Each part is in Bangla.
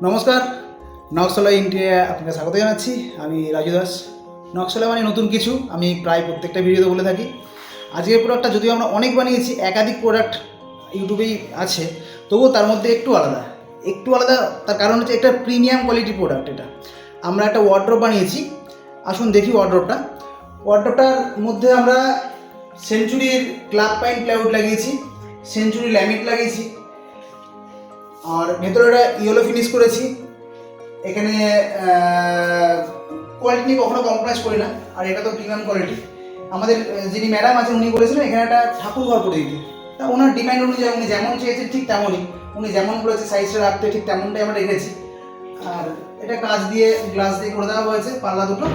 নমস্কার, নকশালয় ইন্ডিয়া আপনাকে স্বাগত জানাচ্ছি। আমি রাজু দাস। নকশালয় মানে নতুন কিছু, আমি প্রায় প্রত্যেকটা ভিডিওতে বলে থাকি। আজকের প্রোডাক্টটা যদিও আমরা অনেক বানিয়েছি, একাধিক প্রোডাক্ট ইউটিউবেই আছে, তবুও তার মধ্যে একটু আলাদা। তার কারণ হচ্ছে একটা প্রিমিয়াম কোয়ালিটি প্রোডাক্ট। এটা আমরা একটা ওয়ার্ড্রপ বানিয়েছি। আসুন দেখি ওয়ার্ড্রপটার মধ্যে আমরা সেঞ্চুরির ক্লাব পাইন প্লাইউড লাগিয়েছি, সেঞ্চুরি ল্যামিট লাগিয়েছি, আর ভেতরে একটা ইয়েলো ফিনিশ করেছি। এখানে কোয়ালিটি নিয়ে কখনো কম্প্রোমাইজ করি না, আর এটা তো প্রিমিয়াম কোয়ালিটি। আমাদের যিনি ম্যাডাম আছেন উনি বলেছিলেন এখানে একটা ঠাকুর ঘর করে দিতে, তা ওনার ডিমান্ড অনুযায়ী উনি যেমন চেয়েছেন ঠিক তেমনই, উনি যেমন বলেছে সাইজটা রাখতে ঠিক তেমনটাই আমরা রেখেছি। আর এটা কাঁচ দিয়ে গ্লাস দিয়ে করে দেওয়া হয়েছে পাল্লা দুটো।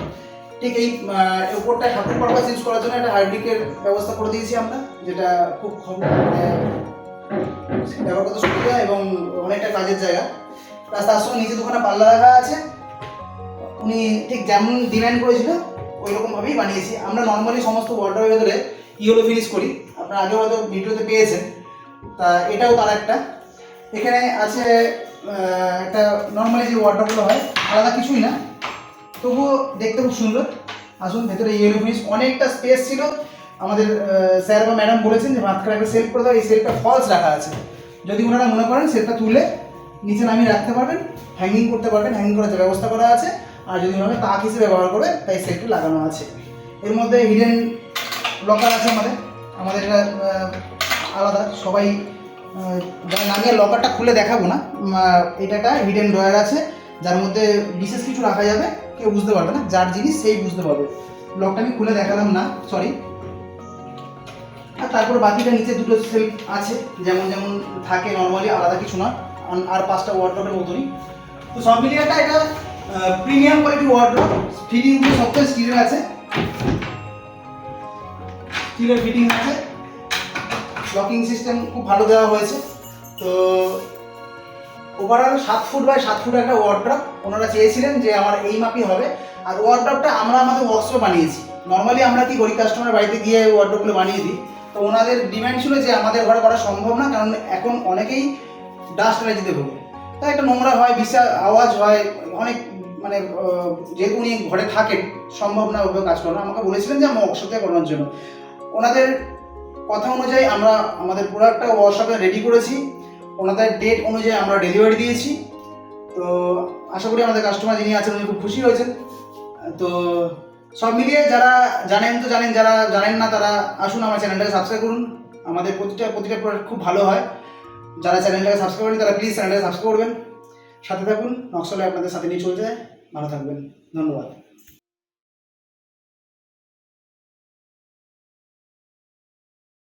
ঠিক এই উপরটা ঠাকুর পারপাস ইউজ করার জন্য একটা হার্ডডিকের ব্যবস্থা করে দিয়েছি আমরা, যেটা খুব ব্যবহার করতে সুবিধা এবং অনেকটা কাজের জায়গা। তার সঙ্গে নিচে দুখানা পাল্লা রাখা আছে। উনি ঠিক যেমন ডিমান্ড করেছিল ওই রকমভাবেই বানিয়েছি। আমরা নর্মালি সমস্ত ওয়ার্ড্রপের ভেতরে ইয়েলো ফিনিশ করি, আপনারা আগে হয়তো ভিডিওতে পেয়েছেন। তা এটাও তার একটা। এখানে আছে একটা নর্মালি যে ওয়ার্ড্রপগুলো হয়, আলাদা কিছুই না, তবুও দেখতে খুব সুন্দর। আসুন ভেতরে ইয়েলো ফিনিশ, অনেকটা স্পেস ছিল। আমাদের স্যার বা ম্যাডাম বলেছেন যে মাঝখানে একটা সেলফ করে দেওয়া, এই সেলফটা ফলস রাখা আছে। যদি ওনারা মনে করেন সেলফটা তুলে নিচে নামিয়ে রাখতে পারবেন, হ্যাঙ্গিং করতে পারবেন, হ্যাঙ্গিং করার ব্যবস্থা করা আছে। আর যদি ওনারা তাক হিসেবে ব্যবহার করে তাই সেলফটি লাগানো আছে। এর মধ্যে হিডেন লকার আছে আমাদের এটা আলাদা, সবাই নামিয়ে লকারটা খুলে দেখাবো না। এটা একটা হিডেন ড্রয়ার আছে যার মধ্যে বিশেষ কিছু রাখা যাবে, কেউ বুঝতে পারবে না, যার জিনিস সেই বুঝতে পারবে। লকটা আমি খুলে দেখালাম না, সরি। আর তারপর বাকিটা নিচে দুটো সেলফ আছে, যেমন যেমন থাকে নর্মালি, আলাদা কিছু না, আর 5টা ওয়ার্ড্রপের মতনই। তো সব মিলিয়ে এটা প্রিমিয়াম কোয়ালিটি ওয়ার্ড্রপ। ফিটিংগুলো সবটাই স্টিলের আছে, স্টিলের ফিটিং আছে। লকিং সিস্টেম খুব ভালো দেওয়া হয়েছে। তো ওভারঅল 7 ফুট বাই 7 ফুট একটা ওয়ার্ড্রপ ওনারা চেয়েছিলেন যে আমার এই মাপই হবে। আর ওয়ার্ড্রপটা আমরা আমাদের ওয়ার্কশপে বানিয়েছি। নর্মালি আমরা কি করি, কাস্টমার বাড়িতে গিয়ে ওয়ার্ড্রপগুলো বানিয়ে দিই। তো ওনাদের ডিমান্ড ছিল যে আমাদের ঘরে করা সম্ভব না, কারণ এখন অনেকেই ডাস্ট অ্যালার্জিতে ভোগে, তাই একটা নোংরা হয়, বিশাল আওয়াজ হয় অনেক, মানে যেহেতু উনি ঘরে থাকেন সম্ভব না ওভাবে কাজ করানো। আমাকে বলেছিলেন যে আমার ওয়ার্কশপে করানোর জন্য। ওনাদের কথা অনুযায়ী আমরা আমাদের প্রোডাক্টটা ওয়ার্কশপে রেডি করেছি, ওনাদের ডেট অনুযায়ী আমরা ডেলিভারি দিয়েছি। তো আশা করি আমাদের কাস্টমার যিনি আছেন উনি খুব খুশি হয়েছেন। তো সব মিলিয়ে যারা জানেন তো জানেন, যারা জানেন না তারা আসুন আমার চ্যানেলটাকে সাবস্ক্রাইব করুন। আমাদের প্রতিটা প্রোডাক্ট খুব ভালো হয়। যারা চ্যানেলটাকে সাবস্ক্রাইব করেন তারা প্লিজ চ্যানেলটাকে সাবস্ক্রাইব করবেন, সাথে থাকুন। নকশালয় আপনাদের সাথে নিয়ে চলতে যায়। ভালো থাকবেন, ধন্যবাদ।